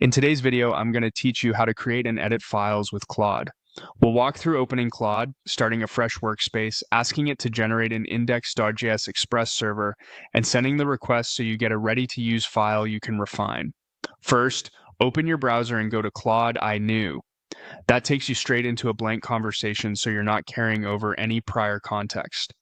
In today's video, I'm going to teach you how to create and edit files with Claude. We'll walk through opening Claude, starting a fresh workspace, asking it to generate an index.js express server, and sending the request so you get a ready-to-use file you can refine. First, open your browser and go to Claude AI. That takes you straight into a blank conversation so you're not carrying over any prior context.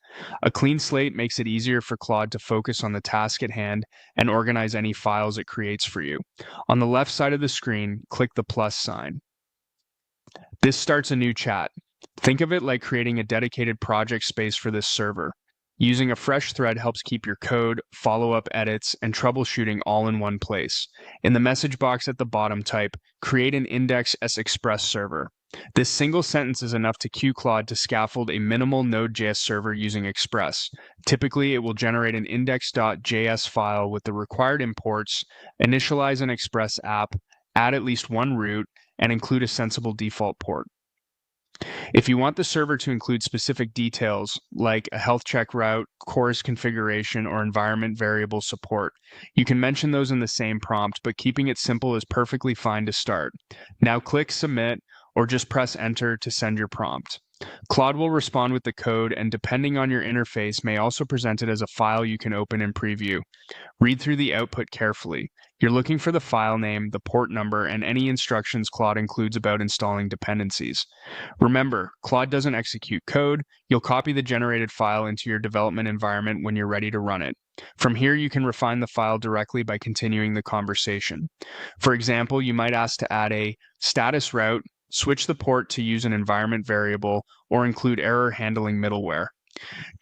A clean slate makes it easier for Claude to focus on the task at hand and organize any files it creates for you. On the left side of the screen, click the plus sign. This starts a new chat. Think of it like creating a dedicated project space for this server. Using a fresh thread helps keep your code, follow-up edits, and troubleshooting all in one place. In the message box at the bottom, type, create an index as express server. This single sentence is enough to cue Claude to scaffold a minimal Node.js server using Express. Typically, it will generate an index.js file with the required imports, initialize an Express app, add at least one root, and include a sensible default port. If you want the server to include specific details like a health check route, CORS configuration, or environment variable support, you can mention those in the same prompt, but keeping it simple is perfectly fine to start. Now click Submit or just press Enter to send your prompt. Claude will respond with the code, and depending on your interface, may also present it as a file you can open and preview. Read through the output carefully. You're looking for the file name, the port number, and any instructions Claude includes about installing dependencies. Remember, Claude doesn't execute code. You'll copy the generated file into your development environment when you're ready to run it. From here, you can refine the file directly by continuing the conversation. For example, you might ask to add a status route, switch the port to use an environment variable, or include error handling middleware.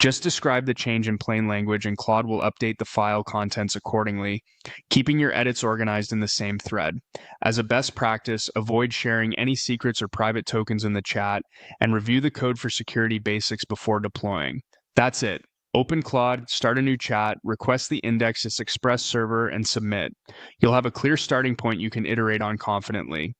Just describe the change in plain language and Claude will update the file contents accordingly, keeping your edits organized in the same thread. As a best practice, avoid sharing any secrets or private tokens in the chat, and review the code for security basics before deploying. That's it. Open Claude, start a new chat, request the index as express server, and submit. You'll have a clear starting point you can iterate on confidently.